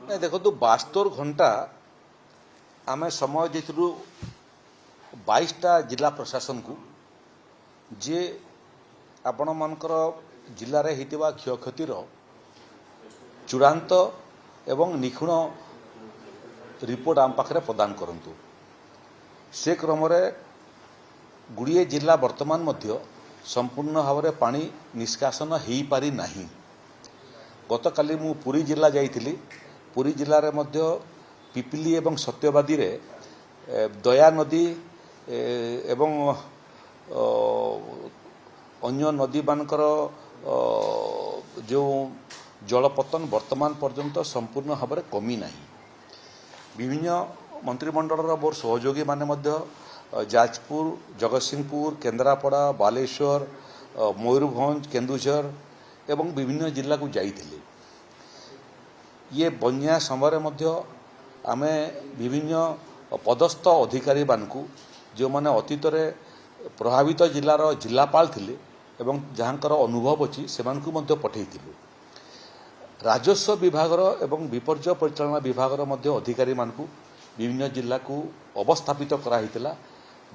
नहीं देखो 72 घंटा आम समय देलु 22टा जिला प्रशासन को जे आपण मानकर जिले होता क्षयक्षतिर चूड़ांत एवं निखुण रिपोर्ट आम पाखे प्रदान करंतु। से क्रम गुड़िए जिला वर्तमान मध्य संपूर्ण भाव में पानी निष्कासन हो पारि नाही। गतकाली मु पुरी जिला जाइथिली। पुरी जिले में पिपिली एवं सत्यवादी रे दया नदी एवं अन्य नदी मानकर जो जलपतन वर्तमान पर्यंत संपूर्ण भाव में कमी नाही। विभिन्न मंत्रिमंडल मोर सहयोगी माने जाजपुर जगतसिंहपुर केन्द्रापड़ा बालेश्वर मयूरभंज केन्दुझर एवं विभिन्न जिला को जाइथिले। ये बन्या समय आमे विभिन्न पदस्थ अधिकारी मानकु जो माने अतीत प्रभावित जिलार जिलापाल थिले एवं जहाँकर अनुभव अच्छी से पठेइथिलु। राजस्व विभागर एवं विपर्य परिचालना विभागर अधिकारी मानकु विभिन्न जिला को अवस्थापित कराइतिला।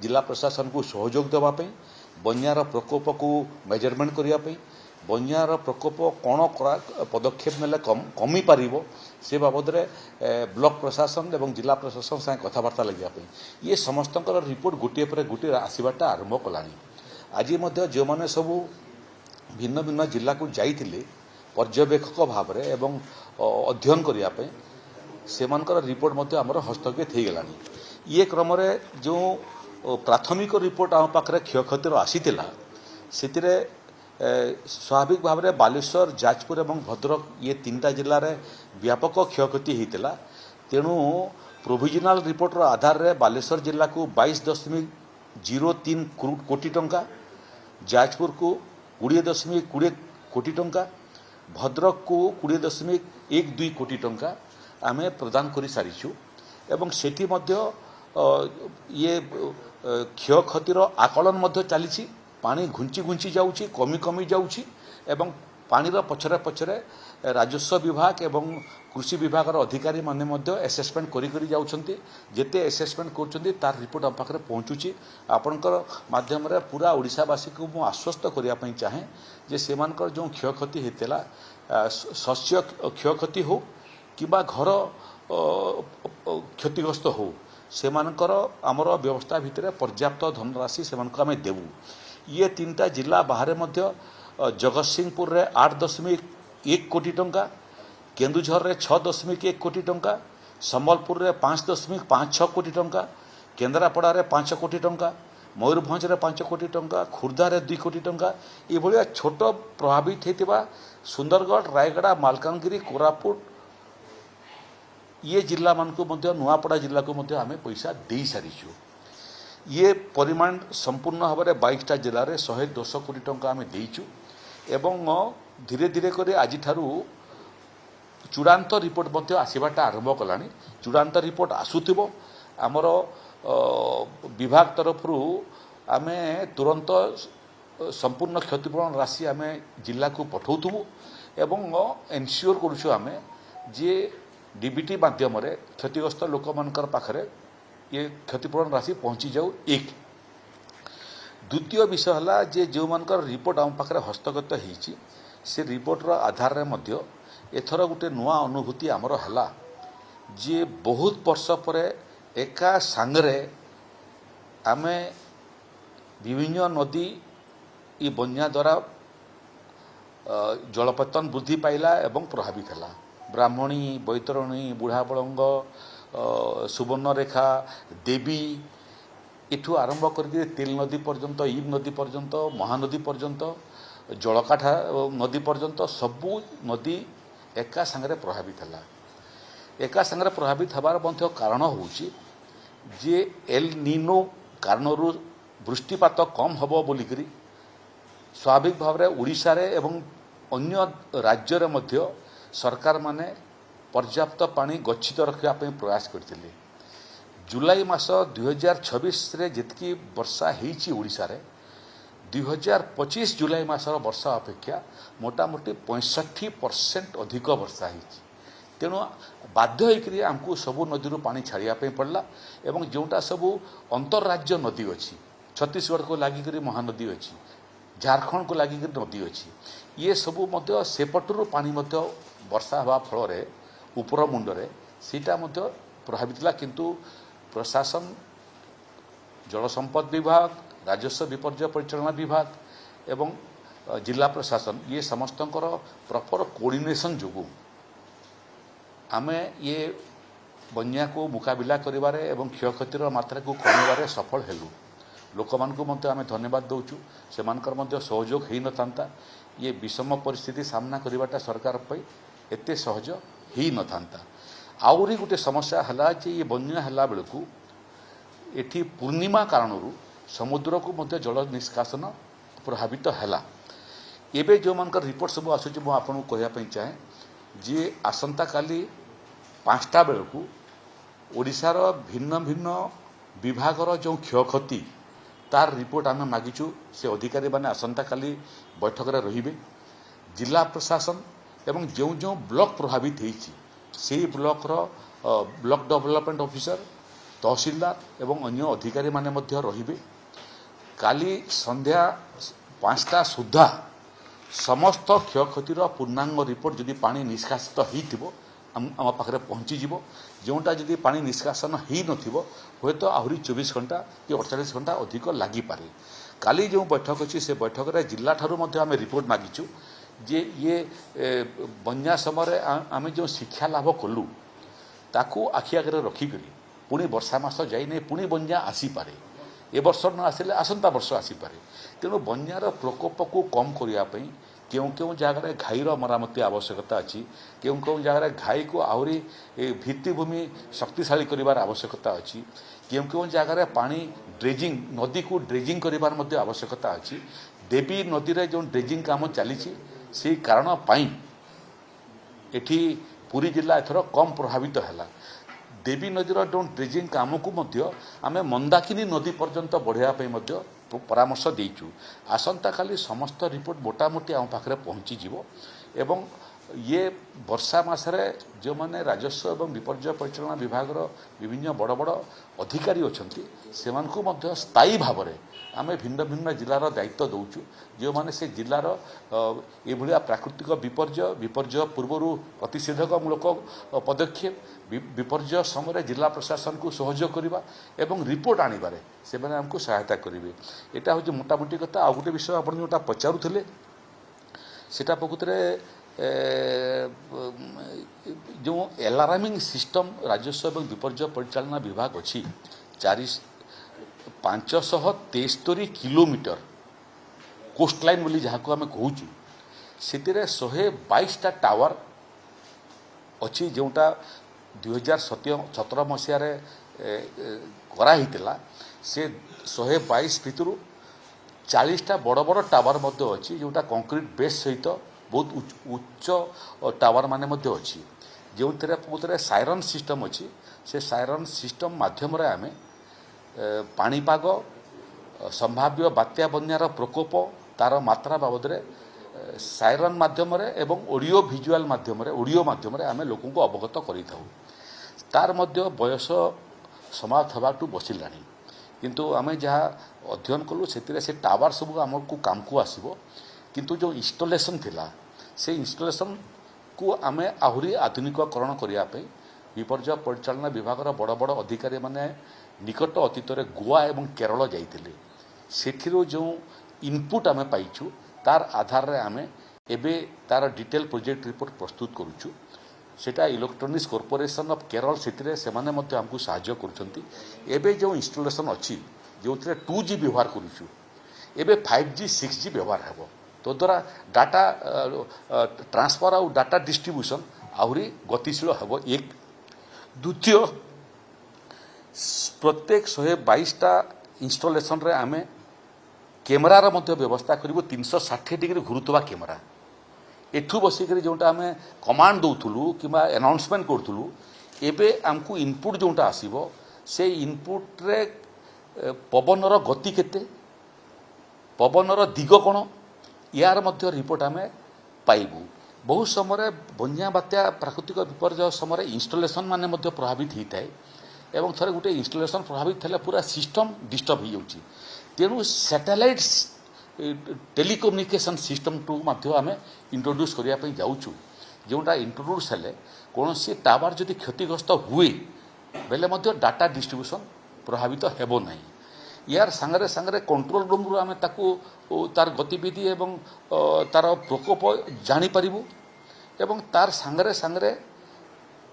जिला प्रशासन को सहयोग देवाई बन्यार प्रकोप को मेजरमेंट करने बन्यार प्रकोप कौन पदक्षेप नेले कमी पार से बाबद ब्लॉक प्रशासन एवं जिला प्रशासन साथ कथबार्ता लगे ये समस्त रिपोर्ट गोटे पर गोटे आसवाटा आरंभ कलानी। आज जो मैंने सबू भिन्न भिन्न जिला को जाइथिले पर्यवेक्षक भाव में एवं अध्ययन करने से रिपोर्ट आमर हस्तगत हो गलानी। ये क्रम जो प्राथमिक रिपोर्ट आम पाखे क्षयक्षतिर आसीला से स्वाभाविक भाव में बालेश्वर जाजपुर एवं भद्रक ये 3टा जिले में व्यापक क्षयक्षति होता। तेणु प्रोविजनल रिपोर्टर आधार में बालेश्वर जिला को 22.03 कोटी टंका, जाजपुर को 20.20 कोटी टंका, भद्रक को 20.12 कोटी टंका आमे प्रदान कर सारीचु। एवं सेठी मध्य ये क्षयक्षतिर आकलन चली पानी घुंची घुंची जाऊँची कमी कमी जाऊँची एवं पानीर पछरे पछरे राजस्व विभाग एवं कृषि विभाग अधिकारी माने एसेसमेंट करी जाउछंती। जेते एसेसमेंट करछंती तार रिपोर्ट हम पाखरे पहुँचुची। आपणकर माध्यम रे पूरा ओडिशावासी को मु आश्वस्त करिया पई चाहे जे सेमानकर जो क्षयक्षति हेतेला शस्य क्षयक्षति हो किबा घर क्षतिग्रस्त हो सेमानकर आमर व्यवस्था भितर पर्याप्त धनराशि सेमानक आमे देबू। ये 3टा जिला बाहर जगतसिंहपुर रे 8.1 कोटी टंका, केन्दुझर रे 6.1 कोटी टंका, संबलपुर रे 5.56 कोटी टंका, केन्द्रापड़ा रे 5 कोटी टंका, मयूरभंज रे 5 कोटी टंका, खुर्दा रे 2 कोटी टंका। ये छोट प्रभावित होता सुंदरगढ़ रायगड़ा मालकानगिरी कोरापुट ये जिला मानकु नुआपड़ा जिला को आमे पैसा दे सारीचु। ये परिमाण संपूर्ण भाव में 22टा जिले में 110 कोटी टंका आमे देइचु। एवं धीरे धीरे कर आज चूड़ांत रिपोर्ट आसवाटा आरंभ कलानी। चूड़ांत रिपोर्ट आसुथिबो आमर विभाग तरफ आमे तुरंत संपूर्ण क्षतिपूरण राशि आमे जिला को पठाउथुबु एवं एनश्योर करूछु आमे जे डीबीटी माध्यम क्षतिग्रस्त लोक मानकर पाखरे ये क्षतिपूरण राशि पहुँची जाऊ। एक द्वितीय विषय है जे जो मानकर रिपोर्ट आम पाखे हस्तगत होती से रिपोर्टर आधार में मध्य एथर गोटे नुआ अनुभूति आमर है जे बहुत वर्ष पर एका सांगरे आमे विभिन्न नदी ये बन्या द्वारा जलपतन वृद्धि पाइला एवं प्रभावित है। ब्राह्मणी बैतरणी बुढ़ाबलंग सुवर्णरेखा देवी इठू आरंभ करके तेल नदी पर्यंत ईब नदी पर्यंत महानदी पर्यंत जलकाठा नदी पर्यंत सबू नदी एका संगे प्रभावित है। एका संगे प्रभावित हबार कारण होउची जे एल नीनो कारण वृष्टिपात कम हबो बोलिकरी स्वाभाविक भाव में ओडिशा रे एवं अन्य राज्य रे मध्य सरकार माने पर्याप्त पानी गच्छित रखा प्रयास करते। जुलाई मास 2026 रे जितकी वर्षा होईची ओडिशा रे 2025 जुलाई मासर वर्षा अपेक्षा मोटामोटी 65% अधिक वर्षा होईची। तेणु बाध्य होकर आमको सबू नदी पानी छाड़ापी पड़ला एवं जोटा सबू अंतरराज्य नदी अच्छी छत्तीसगढ़ को लगिक महानदी अच्छी झारखंड को लगिक नदी अच्छी ये सबू सेपटू पानी वर्षा हवा फल उपर मुंडरे सीटा प्रभावित किंतु प्रशासन जल संपद विभाग राजस्व विपर्य परिचालना विभाग एवं जिला प्रशासन ये समस्त प्रॉपर कोऑर्डिनेशन जो आमे ये बन्या को मुकाबिला करिबारे एवं क्षयक्षतिर मात्रा को कमिबारे सफल हेलु लोक मानकु मध्य आमे धन्यवाद दउचु सेमानकर मध्य सहयोग हेई नथांता ये विषम परिस्थिति सामना करिबाटा सरकार पई एते सहज हेई नथांता आउरी गुटे समस्या हला जे ये बन्या हला बेलकु एठी पूर्णिमा कारणरू समुद्र को मध्य जल निष्कासन प्रभावित हैला एबे जो मानकर रिपोर्ट सब आसुची मु आपन को कहया पई चाहे जे आसंता काली 5टा बेलकु ओडिशार भिन्न भिन्न विभागर जो क्षयक्षति तार रिपोर्ट आम मागिचु से अधिकारी माने आसंता काली बैठक रे रहिबे जिला प्रशासन एवं जो जो ब्लॉक प्रभावित होईची से ब्लॉक रो ब्लॉक डेवलपमेंट ऑफिसर तहसीलदार एवं अन्य अधिकारी माने मध्य रहिबे काली संध्या 5टा सुधा समस्त क्षयक्षतिर पूर्णांग रिपोर्ट जदि पानी निष्कासित होइथिबो आम पाखे पहुँची जोटा जदि पानी निष्कासन ही नथिबो हुए तो आहरी 24 घंटा कि 48 घंटा अधिक लागिपारे काली जो बैठक अच्छी से बैठक रे जिला ठारू मध्य आमे रिपोर्ट मागिचु जे ये बन्या समय आम जो शिक्षा लाभ कलु ताकू आखि आगे रखिक पुणी वर्षा मास जाइने पुणी बन्या आसीपारे ए वर्ष न आसिले आसंता वर्ष आसीपारे तेणु बन्यार प्रकोप को कम करने क्यों क्यों जगार घाईर मरामती आवश्यकता अच्छी क्यों क्यों जगार घाई को आहरी भित्तिभूमि शक्तिशाली करार आवश्यकता अच्छी क्यों क्यों जगार पानी ड्रेजिंग नदी को ड्रेजिंग करार आवश्यकता अच्छी देवी नदी रे जो ड्रेजिंग काम चली से कारण पाई एठी पुरी जिला एथर कम प्रभावित है देवी नदीर जो ड्रेजिंग काम को आम मंदाकिनी नदी पर्यंत बढ़ावा परामर्श देचु आसंता काली समस्त रिपोर्ट मोटामोटी आम पाखे पहुँची एवं ये वर्षा मासरे जो माने राजस्व एवं विपर्य परिचालना विभाग विभिन्न बड़ बड़ अधिकारी अच्छा से स्थायी भाव में आम भिन्न भिन्न जिलार दायित्व दौचु जो माने से जिलार ये प्राकृतिक विपर्य पूर्वर प्रतिषेधकमूलक पदक्षेप विपर्य समय जिला प्रशासन को सहयोग करवा एवं रिपोर्ट आनिबारे से माने हमको सहायता करेंगे यहाँ हूँ मोटामोटी कथा आ गोटे विषय आप जोटा पचारुले सेटा प्रकृत जो एलारामिंग सिस्टम राजस्व एवं विपर्य परिचालना विभाग अच्छी 573 किलोमीटर कोस्टलाइन बोली जहाँ को आम कहूँ से 122टा टावर अच्छी जोटा 2017 मसीह कराइला से 122 भितर 40टा बड़ बड़ टावर अच्छी जोटा कंक्रीट बेस सहित बहुत उच्च टावर माने अच्छी जो थे साइरन सिस्टम अच्छी से साइरन सिस्टम माध्यम आम पाणीपाग संभाव्य बात्या बन्यार प्रकोप तार मात्रा बाबद साइरन माध्यम एवं ऑडियो विजुअल माध्यम आम लोक अवगत करें तार मध्य बयस समाप्त होगाठू बसिला किंतु आम जहाँ अध्ययन कलु से टावर सब आमको काम को आसो किंतु जो इंस्टॉलेशन थिला से इंस्टॉलेशन को आम आहरी आधुनिकरण करने विपर्य परिचालना विभाग बड़ बड़ अधिकारी माने निकट अतीत गोवा एवं केरल जाइतिले सेठिरो जो इनपुट आम पाइछु तार आधार रे आम एबे तार डिटेल प्रोजेक्ट रिपोर्ट प्रस्तुत करूछु सेटा इलेक्ट्रोनिक्स कॉर्पोरेशन ऑफ केरल सेतिरे सेमाने मध्य हमकु सहाय्य करूछंती एबे जो इंस्टॉलेशन अछि जो 2G व्यवहार करूछु एबे 5G 6G व्यवहार हेबो तो द्वारा डाटा ट्रांसफर और डाटा डिस्ट्रीब्यूशन आहरी गतिशील हेबो एक द्वितीय प्रत्येक 122टा इंस्टॉलेशन रे आमे कैमरार मध्य व्यवस्था करूँ 360 डिग्री घुरुवा कैमरा एठू बसिक जोटा आम कमांड दौलू कि अनाउंसमेंट करूँ एबे आमको इनपुट जोटा आसीबो से इनपुट रे पवनर गति केते पवनर दिग कौन यार मध्य रिपोर्ट आम पाइबू बहुत समय बन्या बात्या प्राकृतिक विपर्य समय इनस्टलेशन मान प्रभावित होता है एवं थरे गोटे इनस्टलेशन प्रभावित है पूरा सिस्टम डिस्टर्ब हो जाऊँगी तेणु सैटेलाइट टेलीकम्युनिकेशन सिस्टम टू आम इंट्रोड्यूस करने जाऊँ जोटा इंट्रोड्यूस हेले कौन सी टावर जदि क्षतिग्रस्त हुए बेले डाटा डिस्ट्रीब्यूशन प्रभावित हेबो नहीं यार सांगरे सांगरे कंट्रोल रूम रु आमे ताकू तार गतिविधि एवं तार प्रकोप जानी परिबु एवं तार सांगरे सांगरे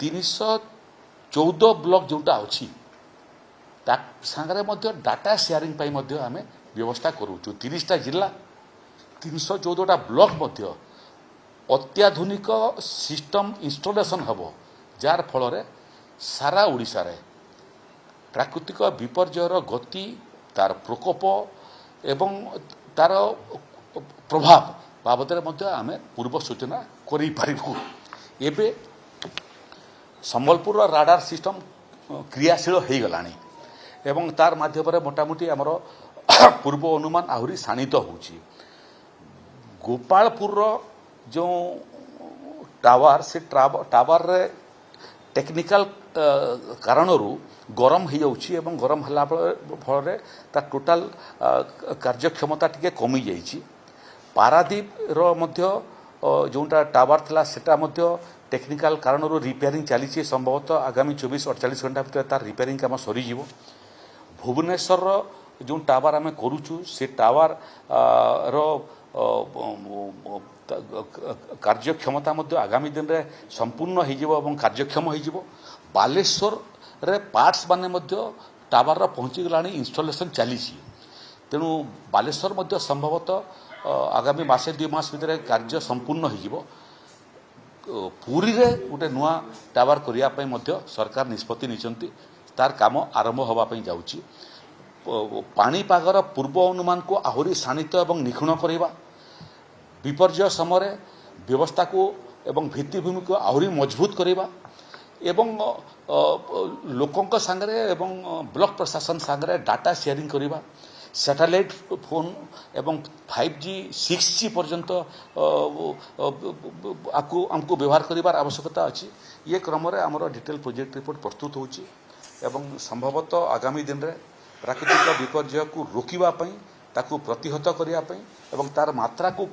314 ब्लॉक जोटा अछि ता सांगरे मध्य डाटा शेयरिंग पाई मध्य आमे व्यवस्था करूछु 30टा जिला 314टा ब्लॉक मध्य अत्याधुनिक सिस्टम इंस्टॉलेशन हबो जार फल रे सारा ओडिसा रे प्राकृतिक विपर्ययर गति तार प्रकोप एवं तार प्रभाव बाबद आम पूर्व सूचना करूँ एवं संबलपुर राडार सिस्टम क्रियाशील हो गला एवं तार माध्यम मोटामोटी आमर पूर्व अनुमान आहरी शाणित हो गोपालपुर जो टावर से टावर रे टेक्निकल कारण गरम हो जाऊँगी एवं गरम होला फल टोटाल कार्यक्षमता टिके कमी जाइए पारादीप जोटा टावर थिला सेटा मध्य टेक्निकल कारण रिपेयरिंग चली संभवतः आगामी 24-48 घंटा भीतर तार रिपेयरिंग काम सरीज भुवनेश्वर जो टावर आम करुचु से टावर कार्यक्षमता आगामी दिन में संपूर्ण हो कार्यक्षम हो बालेश्वर रे पार्ट्स माने टावर पहुँची गला इंस्टॉलेशन चली तेणु बालेश्वर मध्य संभवतः आगामी मासे 2 मास भितर कार्य संपूर्ण हो पुरी रे गोटे नुआ टावर करने सरकार निष्पत्ति नहीं तार काम आरंभ होगापी जाऊँगी पाणीपागर पूर्व अनुमान को आहरी शाणित एवं निखुण करवा विपर्य समय व्यवस्था को एवं भित्तिभूमि को आहरी मजबूत करवा एवं लोकों सांगरे एवं ब्लॉक प्रशासन सांगरे डाटा शेयरिंग करवा सैटेलाइट फोन एवं 5G 6G पर्यंत आमको व्यवहार करिवार आवश्यकता अच्छी ये क्रम रे आमर डिटेल प्रोजेक्ट रिपोर्ट प्रस्तुत होची एवं संभवतः आगामी दिन रे प्राकृतिक विपर्य को रोकिबा पई ताकू प्रतिहत करिया पई एवं तार मात्रा को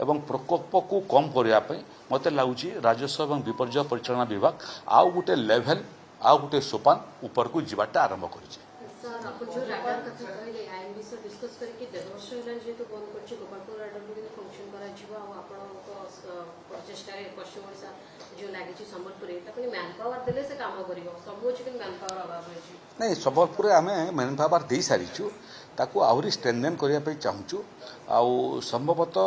एवं प्रकोप को कम करने मत लगुच राजस्व एवं विपर्य परिचालना विभाग आउ गोटे लेवल आउ गोटे सोपान ऊपर को जीवाटा आरंभ कर नहीं संबलपुर आम मैन पावर दे सारीचु ताकू आहरी स्ट्रेंथेन करने चाहूँ आउ संभवतः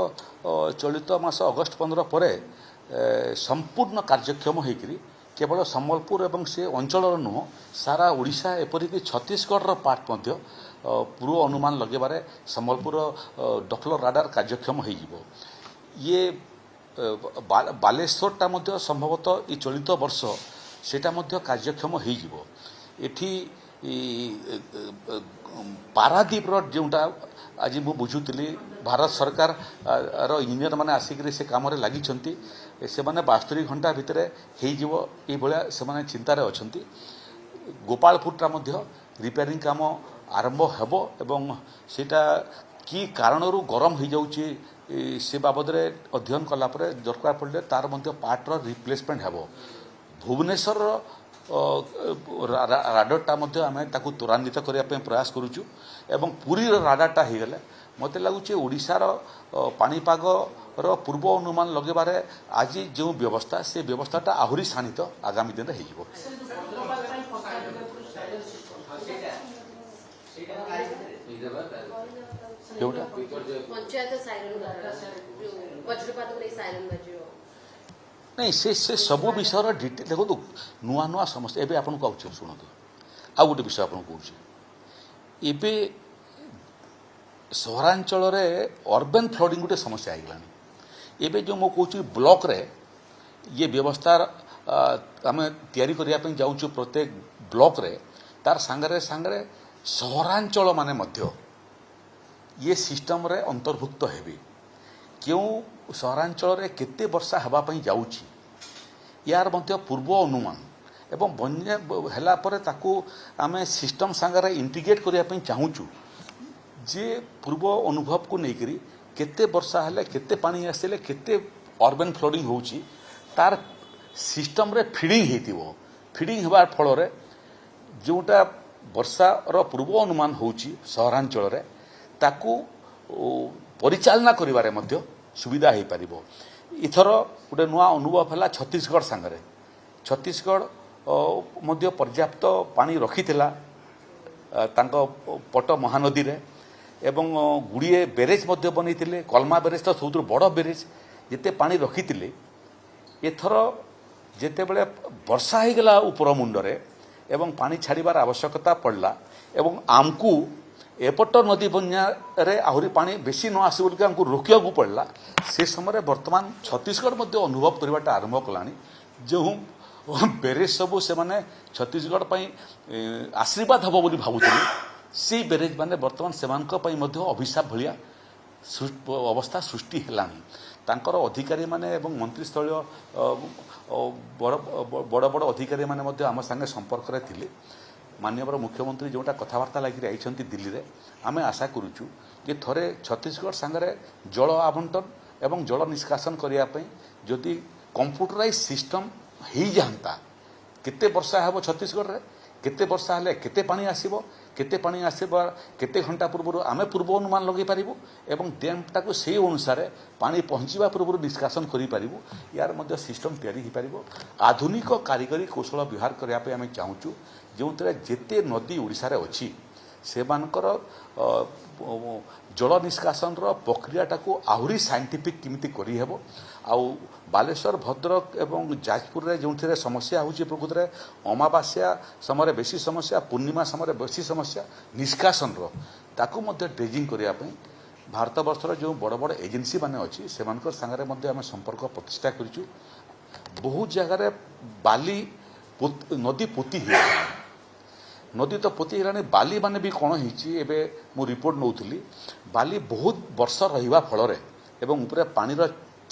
चलित मास अगस्ट 15 पर संपूर्ण कार्यक्षम होकर केवल संबलपुर एवं से अंचल नुह सारा ओडिशा एपरिक छत्तीसगढ़ पार्ट पूर्व अनुमान लगेबारे संबलपुर डफलर राडार कार्यक्षम हो ये बालेश्वरटा संभवतः ये चलित वर्ष सेटा कार्यक्षम हो पारादीप जोटा आज मु बुझुली भारत सरकार इंजीनियर मैंने आसिक से कम लगी से 72 घंटा भितर हो चिंतार अच्छा गोपालपुरटा रिपेयरिंग काम आरंभ हेबो एवं सेटा कि कारण गरम हो जाऊँगी से बाबद अध्ययन कलापर दरकार पड़े तार पार्टर रिप्लेसमेंट हेबो भुवनेश्वर राडारटा आम त्वरान्वित करने प्रयास करुचु एवं पुरी राडारटा हो गले मत लगुच ओडिशार पाणीपागर पूर्व अनुमान लगेबारे आज जो व्यवस्था से व्यवस्थाटा आहरी शाणित आगामी दिन हो नहीं से सब विषय डिटेल देखो नुआ नुआ समस्या एवं आपन को शुणु आ गोटे विषय आपन कहे एवं सहरांचल अर्बन फ्लडिंग गोटे समस्या आईगलानी एवं जो मु कहूँ ब्लॉक रे ये व्यवस्था आम या जाऊँ प्रत्येक ब्लॉक रे तार सांगरे सांगरे सहरांचल माने मध्य ये सिस्टम रे अंतर्भुक्त हेबी କେଉଁ ସହରାଞ୍ଚଳରେ କେତେ ବର୍ଷା ହେବା ପାଇଁ ଯାଉଛି यार ମଧ୍ୟ ପୂର୍ବ ଅନୁମାନ ଏବଂ ବନ୍ୟା ହେଲା ପରେ ତାକୁ ଆମେ ସିଷ୍ଟମ ସାଙ୍ଗରେ ଇଣ୍ଟିଗ୍ରେଟ୍ କରିବା ପାଇଁ ଚାହୁଁଛୁ ଯେ ପୂର୍ବ ଅନୁଭବକୁ ନେଇକରି କେତେ ବର୍ଷା ହେଲେ କେତେ ପାଣି ଆସିଲେ କେତେ ଅର୍ବାନ୍ ଫ୍ଲଡିଂ ହେଉଛି ତାର ସିଷ୍ଟମରେ ଫିଡ଼ିଂ ହେଇଥିବ ଫିଡ଼ିଂ ହେବା ଫଳରେ ଯେଉଁଟା ବର୍ଷାର ପୂର୍ବ ଅନୁମାନ ହେଉଛି ସହରାଞ୍ଚଳରେ ତାକୁ ପରିଚାଳନା କରିବାରେ ମଧ୍ୟ ସୁବିଧା ହୋଇପାରିବ। ଏଥର ଗୋଟେ ନୂଆ ଅନୁଭବ ହେଲା ଛତିଶଗଡ଼ ସାଙ୍ଗରେ ଛତିଶଗଡ଼ ମଧ୍ୟ ପର୍ଯ୍ୟାପ୍ତ ପାଣି ରଖିଥିଲା ତାଙ୍କ ପଟ ମହାନଦୀରେ ଏବଂ ଗୁଡ଼ିଏ ବ୍ୟାରେଜ୍ ମଧ୍ୟ ବନେଇଥିଲେ କଲମା ବ୍ୟାରେଜ୍ ତ ସବୁଠୁ ବଡ଼ ବ୍ୟାରେଜ୍ ଯେତେ ପାଣି ରଖିଥିଲେ ଏଥର ଯେତେବେଳେ ବର୍ଷା ହେଇଗଲା ଉପର ମୁଣ୍ଡରେ ଏବଂ ପାଣି ଛାଡ଼ିବାର ଆବଶ୍ୟକତା ପଡ଼ିଲା ଏବଂ ଆମକୁ ଏପଟ ନଦୀ ବନ୍ୟାରେ ଆହୁରି ପାଣି ବେଶୀ ନ ଆସିବ ବୋଲିକି ଆମକୁ ରୋକିବାକୁ ପଡ଼ିଲା ସେ ସମୟରେ ବର୍ତ୍ତମାନ ଛତିଶଗଡ଼ ମଧ୍ୟ ଅନୁଭବ କରିବାଟା ଆରମ୍ଭ କଲାଣି ଯେଉଁ ବ୍ୟାରେଜ୍ ସବୁ ସେମାନେ ଛତିଶଗଡ଼ ପାଇଁ ଆଶୀର୍ବାଦ ହେବ ବୋଲି ଭାବୁଥିଲେ ସେଇ ବ୍ୟାରେଜ୍ ମାନେ ବର୍ତ୍ତମାନ ସେମାନଙ୍କ ପାଇଁ ମଧ୍ୟ ଅଭିଶାପ ଭଳିଆ ଅବସ୍ଥା ସୃଷ୍ଟି ହେଲାଣି। ତାଙ୍କର ଅଧିକାରୀମାନେ ଏବଂ ମନ୍ତ୍ରୀସ୍ଥଳୀୟ ବଡ଼ ବଡ଼ ଅଧିକାରୀମାନେ ମଧ୍ୟ ଆମ ସାଙ୍ଗେ ସମ୍ପର୍କରେ ଥିଲେ। ମାନ୍ୟବର ମୁଖ୍ୟମନ୍ତ୍ରୀ ଯେଉଁଟା କଥାବାର୍ତ୍ତା ଲାଗି ଯାଇଛନ୍ତି ଦିଲ୍ଲୀରେ ଆମେ ଆଶା କରୁଛୁ ଯେ ଥରେ ଛତିଶଗଡ଼ ସାଙ୍ଗରେ ଜଳ ଆବଣ୍ଟନ ଏବଂ ଜଳ ନିଷ୍କାସନ କରିବା ପାଇଁ ଯଦି କମ୍ପ୍ୟୁଟରାଇଜ ସିଷ୍ଟମ ହେଇଯାଆନ୍ତା କେତେ ବର୍ଷା ହେବ ଛତିଶଗଡ଼ରେ କେତେ ବର୍ଷା ହେଲେ କେତେ ପାଣି ଆସିବ କେତେ ଘଣ୍ଟା ପୂର୍ବରୁ ଆମେ ପୂର୍ବ ଅନୁମାନ ଲଗାଇ ପାରିବୁ ଏବଂ ଡ୍ୟାମ୍ଟାକୁ ସେଇ ଅନୁସାରେ ପାଣି ପହଞ୍ଚିବା ପୂର୍ବରୁ ନିଷ୍କାସନ କରିପାରିବୁ ୟାର ମଧ୍ୟ ସିଷ୍ଟମ ତିଆରି ହୋଇପାରିବ। ଆଧୁନିକ କାରିଗରୀ କୌଶଳ ବ୍ୟବହାର କରିବା ପାଇଁ ଆମେ ଚାହୁଁଛୁ ଯେଉଁଥିରେ ଯେତେ ନଦୀ ଓଡ଼ିଶାରେ ଅଛି ସେମାନଙ୍କର ଜଳ ନିଷ୍କାସନର ପ୍ରକ୍ରିୟାଟାକୁ ଆହୁରି ସାଇଣ୍ଟିଫିକ୍ କେମିତି କରିହେବ ଆଉ ବାଲେଶ୍ୱର ଭଦ୍ରକ ଏବଂ ଯାଜପୁରରେ ଯେଉଁଥିରେ ସମସ୍ୟା ହେଉଛି ପ୍ରକୃତରେ ଅମାବାସ୍ୟା ସମୟରେ ବେଶୀ ସମସ୍ୟା ପୂର୍ଣ୍ଣିମା ସମୟରେ ବେଶୀ ସମସ୍ୟା ନିଷ୍କାସନର ତାକୁ ମଧ୍ୟ ଡ୍ରେଜିଂ କରିବା ପାଇଁ ଭାରତବର୍ଷର ଯେଉଁ ବଡ଼ ବଡ଼ ଏଜେନ୍ସି ମାନେ ଅଛି ସେମାନଙ୍କ ସାଙ୍ଗରେ ମଧ୍ୟ ଆମେ ସମ୍ପର୍କ ପ୍ରତିଷ୍ଠା କରିଛୁ। ବହୁ ଜାଗାରେ ବାଲି ନଦୀ ପୋତି ହେଇଗଲାଣି ନଦୀ ତ ପୋତି ହେଇଗଲାଣି ବାଲି ମାନେ ବି କ'ଣ ହେଇଛି ଏବେ ମୁଁ ରିପୋର୍ଟ ନେଉଥିଲି ବାଲି ବହୁତ ବର୍ଷ ରହିବା ଫଳରେ ଏବଂ ଉପରେ ପାଣିର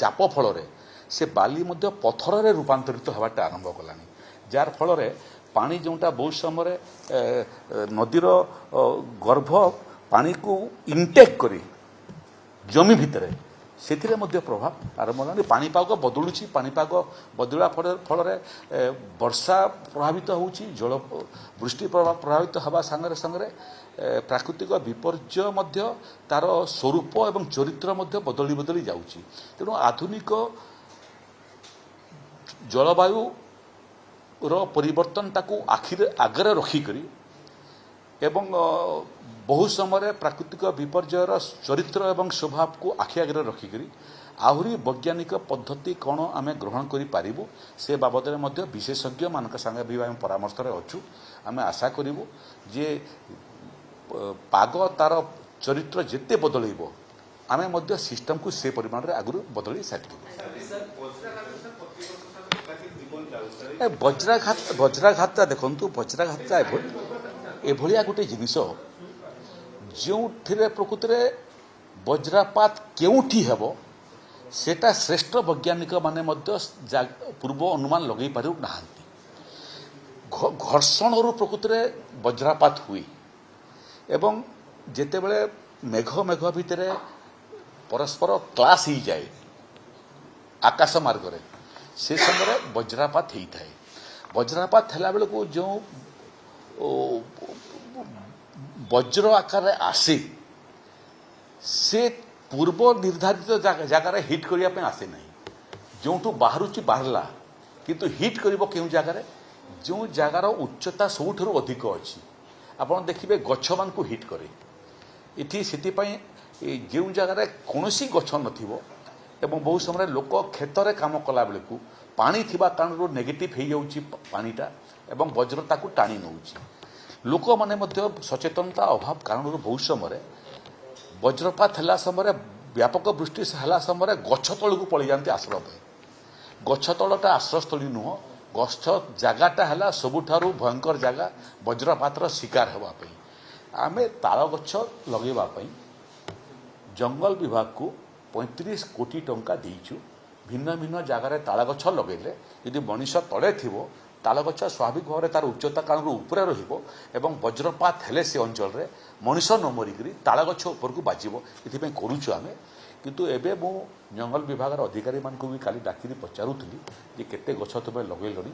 ଚାପ ଫଳରେ ସେ ବାଲି ମଧ୍ୟ ପଥରରେ ରୂପାନ୍ତରିତ ହେବାଟା ଆରମ୍ଭ କଲାଣି ଯାହାର ଫଳରେ ପାଣି ଯେଉଁଟା ବହୁତ ସମୟରେ ନଦୀର ଗର୍ଭ ପାଣିକୁ ଇନଟେକ୍ କରି ଜମି ଭିତରେ ସେଥିରେ ମଧ୍ୟ ପ୍ରଭାବ ଆରମ୍ଭ ହେଲାଣି। ପାଣିପାଗ ବଦଳୁଛି ପାଣିପାଗ ବଦଳିବା ଫଳରେ ବର୍ଷା ପ୍ରଭାବିତ ହେଉଛି ଜଳ ବୃଷ୍ଟି ପ୍ରଭାବିତ ହେବା ସାଙ୍ଗରେ ସାଙ୍ଗରେ ପ୍ରାକୃତିକ ବିପର୍ଯ୍ୟୟ ମଧ୍ୟ ତାର ସ୍ୱରୂପ ଏବଂ ଚରିତ୍ର ମଧ୍ୟ ବଦଳି ବଦଳି ଯାଉଛି। ତେଣୁ ଆଧୁନିକ ଜଳବାୟୁର ପରିବର୍ତ୍ତନଟାକୁ ଆଗରେ ରଖିକରି ଏବଂ ବହୁ ସମୟରେ ପ୍ରାକୃତିକ ବିପର୍ଯ୍ୟୟର ଚରିତ୍ର ଏବଂ ସ୍ୱଭାବକୁ ଆଖି ଆଗରେ ରଖିକରି ଆହୁରି ବୈଜ୍ଞାନିକ ପଦ୍ଧତି କ'ଣ ଆମେ ଗ୍ରହଣ କରିପାରିବୁ ସେ ବାବଦରେ ମଧ୍ୟ ବିଶେଷଜ୍ଞମାନଙ୍କ ସାଙ୍ଗେ ବି ଆମେ ପରାମର୍ଶରେ ଅଛୁ। ଆମେ ଆଶା କରିବୁ ଯେ ପାଗ ତାର ଚରିତ୍ର ଯେତେ ବଦଳେଇବ ଆମେ ମଧ୍ୟ ସିଷ୍ଟମକୁ ସେ ପରିମାଣରେ ଆଗରୁ ବଦଳେଇ ସାରିଥିବୁ। ବଜ୍ରାଘାତଟା ଦେଖନ୍ତୁ ବଜ୍ରାଘାତଟା ଏଭଳିଆ ଗୋଟେ ଜିନିଷ ଯେଉଁଥିରେ ପ୍ରକୃତରେ ବଜ୍ରପାତ କେଉଁଠି ହେବ ସେଟା ଶ୍ରେଷ୍ଠ ବୈଜ୍ଞାନିକମାନେ ମଧ୍ୟ ପୂର୍ବ ଅନୁମାନ ଲଗାଇ ପାରୁନାହାନ୍ତି। ଘର୍ଷଣରୁ ପ୍ରକୃତରେ ବଜ୍ରପାତ ହୁଏ ଏବଂ ଯେତେବେଳେ ମେଘ ଭିତରେ ପରସ୍ପର କ୍ଲାସ୍ ହେଇଯାଏ ଆକାଶ ମାର୍ଗରେ ସେ ସମୟରେ ବଜ୍ରପାତ ହେଇଥାଏ। ବଜ୍ରପାତ ହେଲା ବେଳକୁ ଯେଉଁ ବଜ୍ର ଆକାରରେ ଆସେ ସେ ପୂର୍ବ ନିର୍ଦ୍ଧାରିତ ଜାଗାରେ ହିଟ୍ କରିବା ପାଇଁ ଆସେ ନାହିଁ ଯେଉଁଠୁ ବାହାରୁଛି ବାହାରିଲା କିନ୍ତୁ ହିଟ୍ କରିବ କେଉଁ ଜାଗାରେ ଯେଉଁ ଜାଗାର ଉଚ୍ଚତା ସବୁଠାରୁ ଅଧିକ ଅଛି ଆପଣ ଦେଖିବେ ଗଛମାନଙ୍କୁ ହିଟ୍ କରେ ଏଠି ସେଥିପାଇଁ ଯେଉଁ ଜାଗାରେ କୌଣସି ଗଛ ନଥିବ ଏବଂ ବହୁ ସମୟରେ ଲୋକ କ୍ଷେତରେ କାମ କଲା ବେଳକୁ ପାଣି ଥିବା କାରଣରୁ ନେଗେଟିଭ୍ ହେଇଯାଉଛି ପାଣିଟା ଏବଂ ବଜ୍ର ତାକୁ ଟାଣି ନେଉଛି। ଲୋକମାନେ ମଧ୍ୟ ସଚେତନତା ଅଭାବ କାରଣରୁ ବହୁତ ସମୟରେ ବଜ୍ରପାତ ହେଲା ସମୟରେ ବ୍ୟାପକ ବୃଷ୍ଟି ହେଲା ସମୟରେ ଗଛ ତଳକୁ ପଳେଇ ଯାଆନ୍ତି ଆଶ୍ରୟ ପାଇଁ। ଗଛ ତଳଟା ଆଶ୍ରୟସ୍ଥଳୀ ନୁହଁ ଗଛ ଜାଗାଟା ହେଲା ସବୁଠାରୁ ଭୟଙ୍କର ଜାଗା ବଜ୍ରପାତର ଶିକାର ହେବା ପାଇଁ। ଆମେ ତାଳ ଗଛ ଲଗାଇବା ପାଇଁ ଜଙ୍ଗଲ ବିଭାଗକୁ 35 କୋଟି ଟଙ୍କା ଦେଇଛୁ। ଭିନ୍ନ ଭିନ୍ନ ଜାଗାରେ ତାଳ ଗଛ ଲଗେଇଲେ ଯଦି ମଣିଷ ତଳେ ଥିବ ତାଳ ଗଛ ସ୍ୱାଭାବିକ ଭାବରେ ତାର ଉଚ୍ଚତା କାରଣରୁ ଉପରେ ରହିବ ଏବଂ ବଜ୍ରପାତ ହେଲେ ସେ ଅଞ୍ଚଳରେ ମଣିଷ ନ ମରିକରି ତାଳ ଗଛ ଉପରକୁ ବାଜିବ। ଏଥିପାଇଁ କରୁଛୁ ଆମେ। କିନ୍ତୁ ଏବେ ମୁଁ ଜଙ୍ଗଲ ବିଭାଗର ଅଧିକାରୀମାନଙ୍କୁ ବି କାଲି ଡାକିରି ପଚାରୁଥିଲି ଯେ କେତେ ଗଛ ତୁମେ ଲଗେଇଲଣି,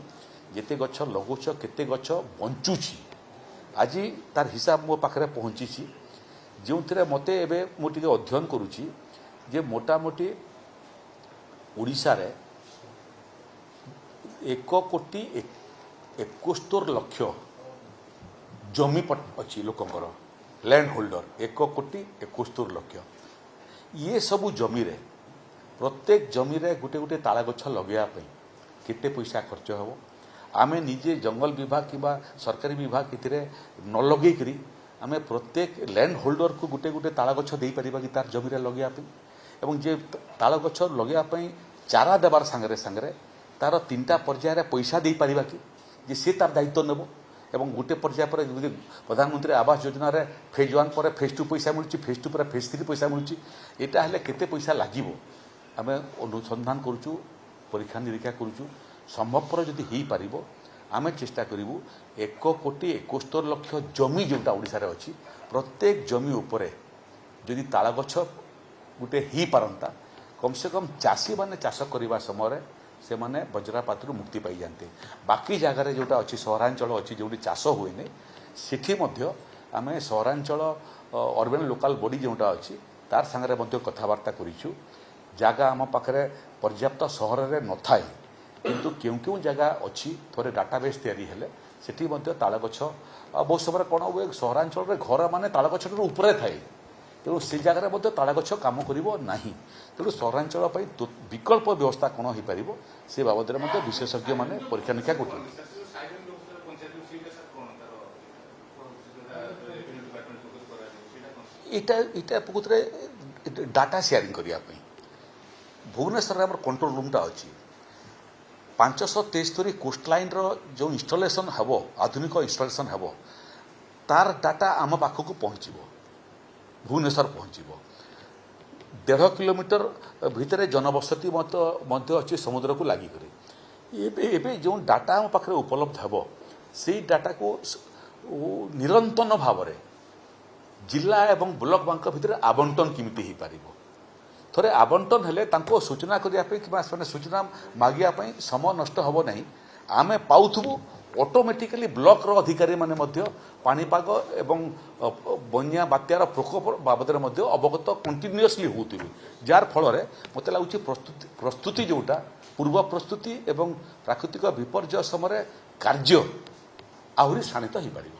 ଯେତେ ଗଛ ଲଗାଉଛ କେତେ ଗଛ ବଞ୍ଚୁଛି। ଆଜି ତାର ହିସାବ ମୋ ପାଖରେ ପହଞ୍ଚିଛି, ଯେଉଁଥିରେ ମୋତେ ଏବେ ମୁଁ ଟିକେ ଅଧ୍ୟୟନ କରୁଛି ଯେ ମୋଟାମୋଟି ଓଡ଼ିଶାରେ 1,71,00,000 ଜମି ଅଛି ଲୋକଙ୍କର, ଲ୍ୟାଣ୍ଡ ହୋଲ୍ଡର 1,71,00,000। ଇଏ ସବୁ ଜମିରେ ପ୍ରତ୍ୟେକ ଜମିରେ ଗୋଟେ ଗୋଟେ ତାଳ ଗଛ ଲଗାଇବା ପାଇଁ କେତେ ପଇସା ଖର୍ଚ୍ଚ ହେବ? ଆମେ ନିଜେ ଜଙ୍ଗଲ ବିଭାଗ କିମ୍ବା ସରକାରୀ ବିଭାଗ ଏଥିରେ ନ ଲଗେଇକରି ଆମେ ପ୍ରତ୍ୟେକ ଲ୍ୟାଣ୍ଡ ହୋଲ୍ଡରକୁ ଗୋଟେ ଗୋଟେ ତାଳ ଗଛ ଦେଇପାରିବା କି ତାର ଜମିରେ ଲଗାଇବା ପାଇଁ? ଏବଂ ଯେ ତାଳ ଗଛ ଲଗାଇବା ପାଇଁ ଚାରା ଦେବାର ସାଙ୍ଗରେ ସାଙ୍ଗରେ ତାର 3ଟା ପର୍ଯ୍ୟାୟରେ ପଇସା ଦେଇପାରିବା କି ଯେ ସେ ତାର ଦାୟିତ୍ୱ ନେବ? ଏବଂ ଗୋଟେ ପର୍ଯ୍ୟାୟ ପରେ ଯଦି ପ୍ରଧାନମନ୍ତ୍ରୀ ଆବାସ ଯୋଜନାରେ ଫେଜ୍ 1 ପରେ ଫେଜ୍ 2 ପଇସା ମିଳୁଛି, ଫେଜ୍ 2 ପରେ ଫେଜ୍ 3 ପଇସା ମିଳୁଛି, ଏଇଟା ହେଲେ କେତେ ପଇସା ଲାଗିବ ଆମେ ଅନୁସନ୍ଧାନ କରୁଛୁ, ପରୀକ୍ଷା ନିରୀକ୍ଷା କରୁଛୁ। ସମ୍ଭବପର ଯଦି ହେଇପାରିବ ଆମେ ଚେଷ୍ଟା କରିବୁ 1,71,00,000 ଜମି ଯେଉଁଟା ଓଡ଼ିଶାରେ ଅଛି ପ୍ରତ୍ୟେକ ଜମି ଉପରେ ଯଦି ତାଳ ଗଛ ଗୋଟେ ହେଇପାରନ୍ତା, କମ୍ ସେ କମ୍ ଚାଷୀମାନେ ଚାଷ କରିବା ସମୟରେ ସେମାନେ ବଜ୍ରପାତରୁ ମୁକ୍ତି ପାଇଯାଆନ୍ତେ। ବାକି ଜାଗାରେ ଯେଉଁଟା ଅଛି ସହରାଞ୍ଚଳ ଅଛି ଯେଉଁଠି ଚାଷ ହୁଏନି, ସେଠି ମଧ୍ୟ ଆମେ ସହରାଞ୍ଚଳ ଅର୍ବାନ୍ ଲୋକାଲ୍ ବଡି ଯେଉଁଟା ଅଛି ତାର ସାଙ୍ଗରେ ମଧ୍ୟ କଥାବାର୍ତ୍ତା କରିଛୁ। ଜାଗା ଆମ ପାଖରେ ପର୍ଯ୍ୟାପ୍ତ ସହରରେ ନଥାଏ, କିନ୍ତୁ କେଉଁ କେଉଁ ଜାଗା ଅଛି ଥରେ ଡାଟାବେସ୍ ତିଆରି ହେଲେ ସେଠି ମଧ୍ୟ ତାଳ ଗଛ ବହୁତ ସମୟରେ କ'ଣ ହୁଏ ସହରାଞ୍ଚଳରେ ଘର ମାନେ ତାଳ ଗଛଠାରୁ ଉପରେ ଥାଏ, ତେଣୁ ସେ ଜାଗାରେ ମଧ୍ୟ ତାଳ ଗଛ କାମ କରିବ ନାହିଁ। ତେଣୁ ସହରାଞ୍ଚଳ ପାଇଁ ବିକଳ୍ପ ବ୍ୟବସ୍ଥା କ'ଣ ହୋଇପାରିବ ସେ ବାବଦରେ ମଧ୍ୟ ବିଶେଷଜ୍ଞମାନେ ପରୀକ୍ଷା ନିରୀକ୍ଷା କରୁଛନ୍ତି। ଏଇଟା ପ୍ରକୃତରେ ଡାଟା ସେୟାରିଂ କରିବା ପାଇଁ ଭୁବନେଶ୍ୱରରେ ଆମର କଣ୍ଟ୍ରୋଲ ରୁମ୍ଟା ଅଛି। 573 କୋଷ୍ଟ ଲାଇନ୍ର ଯେଉଁ ଇନଷ୍ଟଲେସନ୍ ହେବ, ଆଧୁନିକ ଇନଷ୍ଟଲେସନ୍ ହେବ, ତାର ଡାଟା ଆମ ପାଖକୁ ପହଞ୍ଚିବ, ଭୁବନେଶ୍ୱର ପହଞ୍ଚିବ। 1.5 କିଲୋମିଟର ଭିତରେ ଜନବସତି ମଧ୍ୟ ଅଛି ସମୁଦ୍ରକୁ ଲାଗିକରି। ଏବେ ଯେଉଁ ଡାଟା ଆମ ପାଖରେ ଉପଲବ୍ଧ ହେବ ସେଇ ଡାଟାକୁ ନିରନ୍ତର ଭାବରେ ଜିଲ୍ଲା ଏବଂ ବ୍ଲକ ବ୍ୟାଙ୍କ ଭିତରେ ଆବଣ୍ଟନ କେମିତି ହେଇପାରିବ? ଥରେ ଆବଣ୍ଟନ ହେଲେ ତାଙ୍କୁ ସୂଚନା କରିବା ପାଇଁ କିମ୍ବା ସେମାନେ ସୂଚନା ମାଗିବା ପାଇଁ ସମୟ ନଷ୍ଟ ହେବ ନାହିଁ। ଆମେ ପାଉଥିବୁ, ଅଟୋମେଟିକାଲି ବ୍ଲକର ଅଧିକାରୀମାନେ ମଧ୍ୟ ପାଣିପାଗ ଏବଂ ବନ୍ୟା ବାତ୍ୟାର ପ୍ରକୋପ ବାବଦରେ ମଧ୍ୟ ଅବଗତ କଣ୍ଟିନ୍ୟୁଅସଲି ହେଉଥିବେ, ଯାହାର ଫଳରେ ମୋତେ ଲାଗୁଛି ପ୍ରସ୍ତୁତି ଯେଉଁଟା ପୂର୍ବ ପ୍ରସ୍ତୁତି ଏବଂ ପ୍ରାକୃତିକ ବିପର୍ଯ୍ୟୟ ସମୟରେ କାର୍ଯ୍ୟ ଆହୁରି ଶାଣିତ ହୋଇପାରିବ।